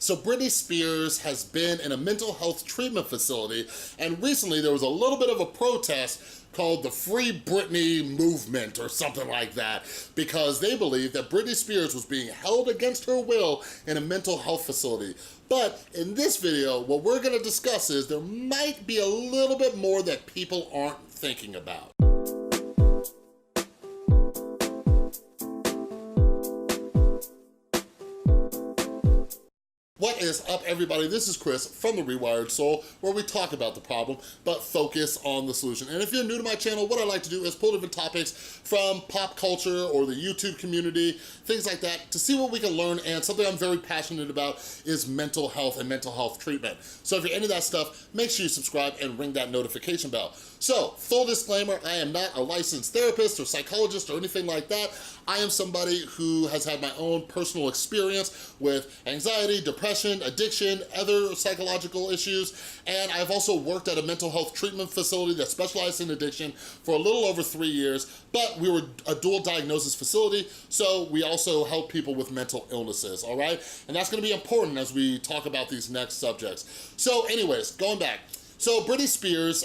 So Britney Spears has been in a mental health treatment facility, and recently there was a little bit of a protest called the Free Britney movement or something like that, because they believe that Britney Spears was being held against her will in a mental health facility. But in this video, what we're gonna discuss is there might be a little bit more that people aren't thinking about. What is up, everybody? This is Chris from The Rewired Soul, where we talk about the problem, but focus on the solution. And if you're new to my channel, what I like to do is pull different topics from pop culture or the YouTube community, things like that, to see what we can learn. And something I'm very passionate about is mental health and mental health treatment. So if you're into that stuff, make sure you subscribe and ring that notification bell. So, full disclaimer, I am not a licensed therapist or psychologist or anything like that. I am somebody who has had my own personal experience with anxiety, depression, addiction, other psychological issues, and I've also worked at a mental health treatment facility that specialized in addiction for a little over 3 years, but we were a dual diagnosis facility, so we also help people with mental illnesses, all right? And that's gonna be important as we talk about these next subjects. So anyways, going back. So Britney Spears,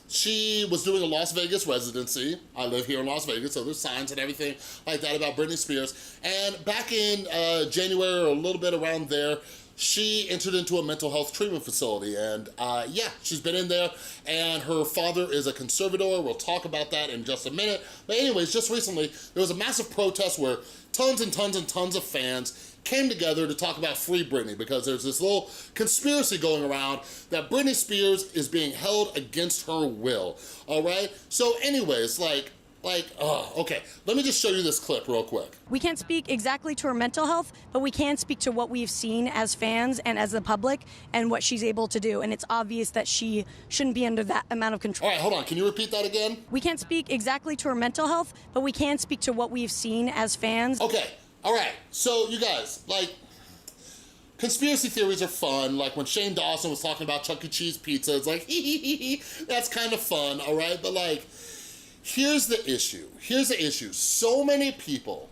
she was doing a Las Vegas residency. I live here in Las Vegas, so there's signs and everything like that about Britney Spears. And back in January or a little bit around there, she entered into a mental health treatment facility. And yeah, she's been in there, and her father is a conservator. We'll talk about that in just a minute. But anyways, just recently, there was a massive protest where tons and tons and tons of fans came together to talk about Free Britney, because there's this little conspiracy going around that Britney Spears is being held against her will, all right? So anyways, okay, let me just show you this clip real quick. We can't speak exactly to her mental health, but we can speak to what we've seen as fans and as the public and what she's able to do. And it's obvious that she shouldn't be under that amount of control. All right, hold on, can you repeat that again? We can't speak exactly to her mental health, but we can speak to what we've seen as fans. Okay, all right, so you guys, conspiracy theories are fun. Like when Shane Dawson was talking about Chuck E. Cheese pizza, it's like, hee, that's kind of fun, all right? But here's the issue. So many people,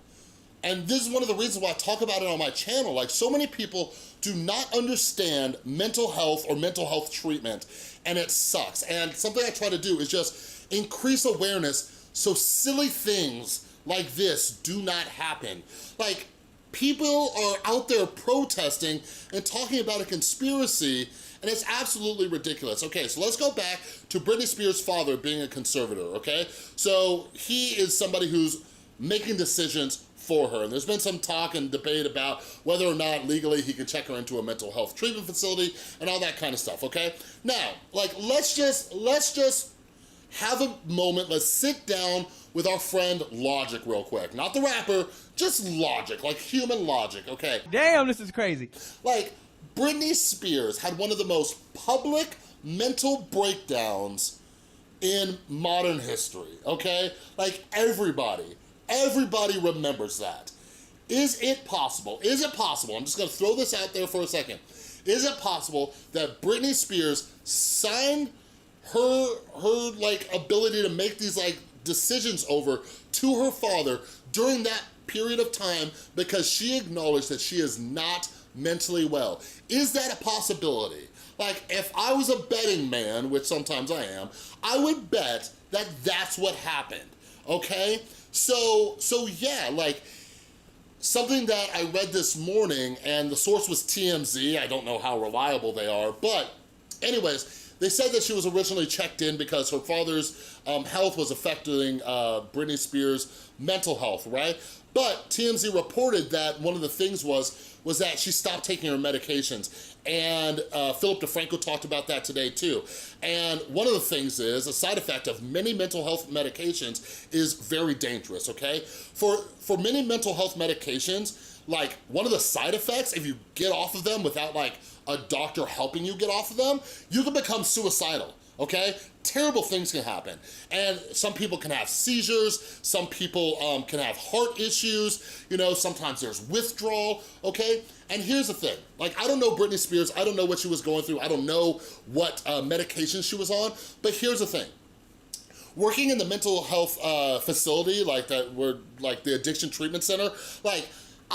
and this is one of the reasons why I talk about it on my channel, so many people do not understand mental health or mental health treatment, and it sucks. And something I try to do is just increase awareness so silly things like this do not happen. People are out there protesting and talking about a conspiracy, and it's absolutely ridiculous. Okay, so let's go back to Britney Spears' father being a conservator, okay? So he is somebody who's making decisions for her, and there's been some talk and debate about whether or not legally he could check her into a mental health treatment facility and all that kind of stuff, okay? Now, let's just have a moment, let's sit down with our friend Logic real quick. Not the rapper, just Logic, human logic, okay? Damn, this is crazy. Britney Spears had one of the most public mental breakdowns in modern history, okay? Everybody remembers that. Is it possible, I'm just gonna throw this out there for a second, is it possible that Britney Spears signed her ability to make these decisions over to her father during that period of time because she acknowledged that she is not mentally well? Is that a possibility? If I was a betting man, which sometimes I am, I would bet that that's what happened, okay? So yeah, something that I read this morning, and the source was TMZ, I don't know how reliable they are, but anyways, they said that she was originally checked in because her father's health was affecting Britney Spears' mental health, right? But TMZ reported that one of the things was that she stopped taking her medications. And Philip DeFranco talked about that today too. And one of the things is, a side effect of many mental health medications is very dangerous, okay? For many mental health medications, one of the side effects, if you get off of them without a doctor helping you get off of them, you can become suicidal, okay? Terrible things can happen. And some people can have seizures, some people can have heart issues, sometimes there's withdrawal, okay? And here's the thing, I don't know Britney Spears, I don't know what she was going through, I don't know what medication she was on, but here's the thing. Working in the mental health facility, the addiction treatment center,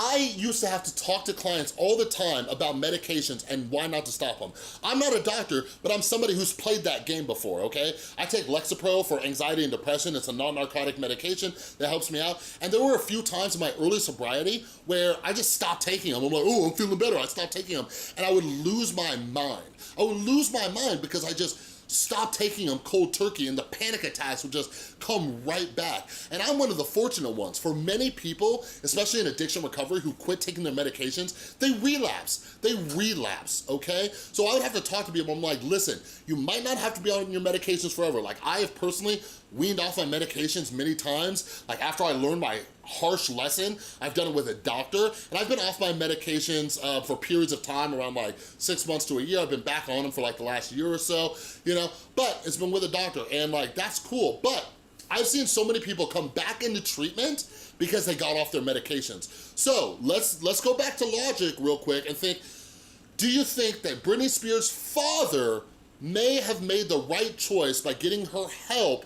I used to have to talk to clients all the time about medications and why not to stop them. I'm not a doctor, but I'm somebody who's played that game before, okay? I take Lexapro for anxiety and depression. It's a non-narcotic medication that helps me out. And there were a few times in my early sobriety where I just stopped taking them. I'm like, oh, I'm feeling better. I stopped taking them. And I would lose my mind. I would lose my mind because I just stop taking them cold turkey and the panic attacks would just come right back. And I'm one of the fortunate ones. For many people, especially in addiction recovery, who quit taking their medications, they relapse, okay? So I would have to talk to people, I'm like, listen, you might not have to be on your medications forever. Like I have personally weaned off my medications many times. Like after I learned my harsh lesson, I've done it with a doctor, and I've been off my medications for periods of time, around like 6 months to a year. I've been back on them for like the last year or so, you know, but it's been with a doctor, and like, that's cool. But I've seen so many people come back into treatment because they got off their medications. So let's go back to logic real quick and think, do you think that Britney Spears' father may have made the right choice by getting her help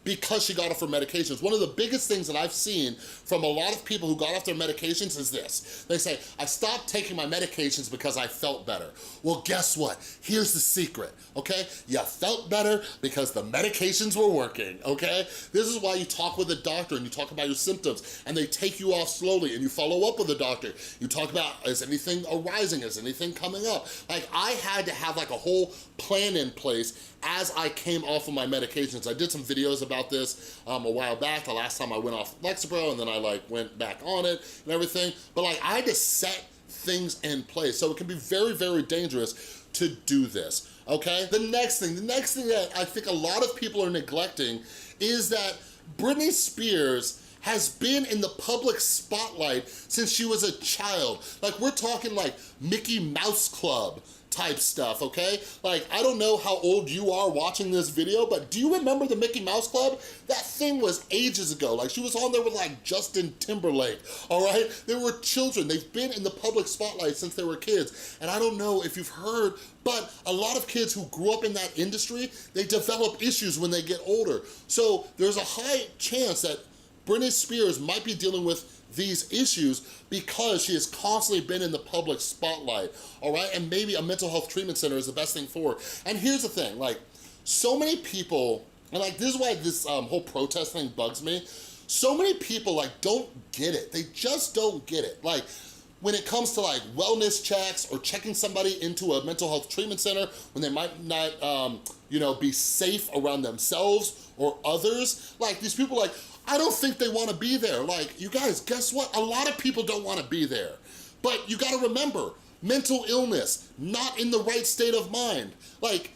because she got off her medications? One of the biggest things that I've seen from a lot of people who got off their medications is this. They say, I stopped taking my medications because I felt better. Well, guess what? Here's the secret, okay? You felt better because the medications were working, okay? This is why you talk with a doctor and you talk about your symptoms, and they take you off slowly, and you follow up with a doctor. You talk about, is anything arising? Is anything coming up? Like, I had to have like a whole plan in place as I came off of my medications. I did some videos about this a while back, the last time I went off Lexapro, and then I like went back on it and everything. But like, I had to set things in place. So it can be very, very dangerous to do this, okay? The next thing that I think a lot of people are neglecting is that Britney Spears has been in the public spotlight since she was a child. Like, we're talking like Mickey Mouse Club type stuff, okay? Like, I don't know how old you are watching this video, but do you remember the Mickey Mouse Club? That thing was ages ago. Like, she was on there with like Justin Timberlake, all right? They were children. They've been in the public spotlight since they were kids. And I don't know if you've heard, but a lot of kids who grew up in that industry, they develop issues when they get older. So there's a high chance that Britney Spears might be dealing with these issues because she has constantly been in the public spotlight, all right? And maybe a mental health treatment center is the best thing for her. And here's the thing, like, so many people, and like, this is why this whole protest thing bugs me. So many people like don't get it. They just don't get it. Like, when it comes to like wellness checks or checking somebody into a mental health treatment center when they might not, you know, be safe around themselves or others, like these people like, I don't think they wanna be there. Like, you guys, guess what? A lot of people don't wanna be there. But you gotta remember, mental illness, not in the right state of mind. Like,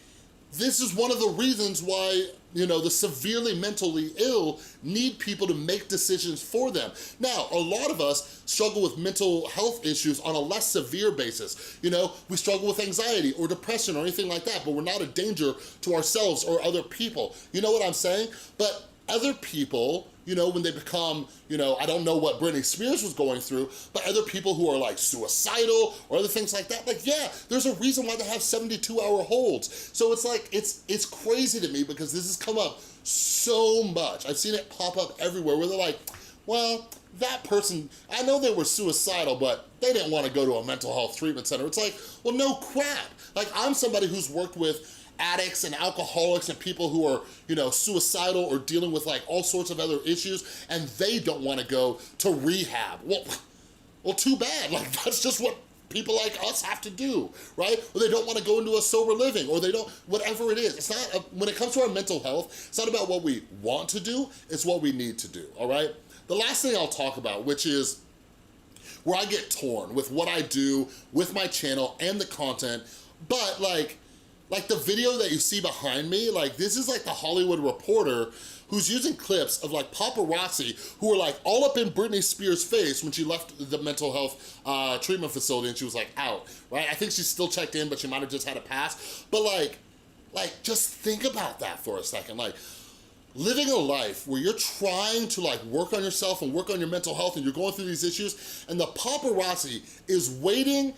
this is one of the reasons why, you know, the severely mentally ill need people to make decisions for them. Now, a lot of us struggle with mental health issues on a less severe basis. You know, we struggle with anxiety or depression or anything like that, but we're not a danger to ourselves or other people. You know what I'm saying? But other people, you know, when they become, you know, I don't know what Britney Spears was going through, but other people who are like suicidal or other things like that, like, yeah, there's a reason why they have 72-hour holds. So it's like, it's crazy to me because this has come up so much. I've seen it pop up everywhere where they're like, well, that person, I know they were suicidal, but they didn't want to go to a mental health treatment center. It's like, well, no crap. Like, I'm somebody who's worked with addicts and alcoholics and people who are, you know, suicidal or dealing with like all sorts of other issues, and they don't want to go to rehab. Well, too bad. Like, that's just what people like us have to do, right? Or they don't want to go into a sober living, or they don't, whatever it is. It's not, when it comes to our mental health, it's not about what we want to do, it's what we need to do, all right? The last thing I'll talk about, which is where I get torn with what I do with my channel and the content, but like the video that you see behind me, like this is like the Hollywood Reporter who's using clips of like paparazzi who were like all up in Britney Spears' face when she left the mental health treatment facility and she was like out, right? I think she's still checked in, but she might have just had a pass. But like just think about that for a second. Like, living a life where you're trying to like work on yourself and work on your mental health and you're going through these issues, and the paparazzi is waiting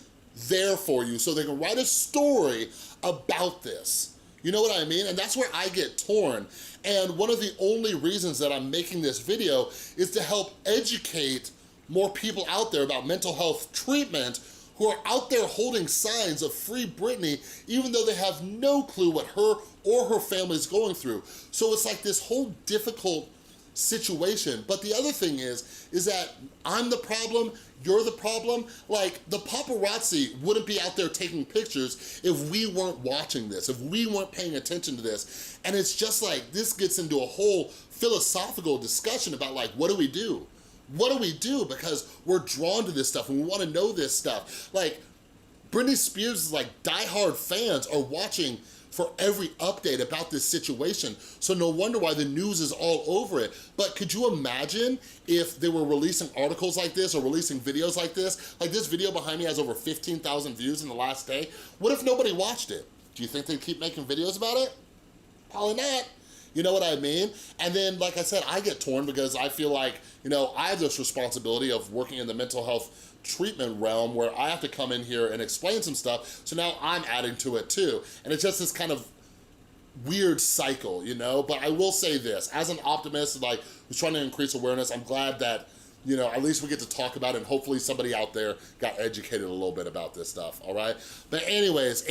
there for you so they can write a story about this. You know what I mean? And that's where I get torn. And one of the only reasons that I'm making this video is to help educate more people out there about mental health treatment who are out there holding signs of Free Britney, even though they have no clue what her or her family is going through. So it's like this whole difficult situation. But the other thing is that I'm the problem, you're the problem. Like, the paparazzi wouldn't be out there taking pictures if we weren't watching this, if we weren't paying attention to this. And it's just like, this gets into a whole philosophical discussion about like, what do we do? What do we do? Because we're drawn to this stuff and we wanna know this stuff. Like, Britney Spears' like diehard fans are watching for every update about this situation. So no wonder why the news is all over it. But could you imagine if they were releasing articles like this or releasing videos like this? Like, this video behind me has over 15,000 views in the last day. What if nobody watched it? Do you think they'd keep making videos about it? Probably not. You know what I mean? And then, like I said, I get torn because I feel like, you know, I have this responsibility of working in the mental health treatment realm where I have to come in here and explain some stuff, so now I'm adding to it too. And it's just this kind of weird cycle, you know? But I will say this, as an optimist, like, who's trying to increase awareness, I'm glad that, you know, at least we get to talk about it, and hopefully somebody out there got educated a little bit about this stuff, all right? But anyways,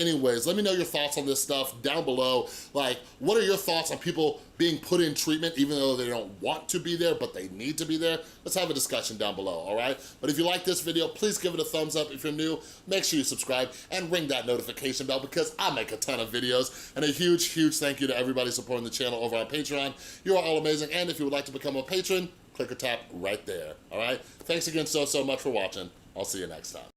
let me know your thoughts on this stuff down below. Like, what are your thoughts on people being put in treatment even though they don't want to be there, but they need to be there? Let's have a discussion down below, all right? But if you like this video, please give it a thumbs up. If you're new, make sure you subscribe and ring that notification bell because I make a ton of videos. And a huge, huge thank you to everybody supporting the channel over on Patreon. You are all amazing. And if you would like to become a patron, click or tap right there, all right? Thanks again so much for watching. I'll see you next time.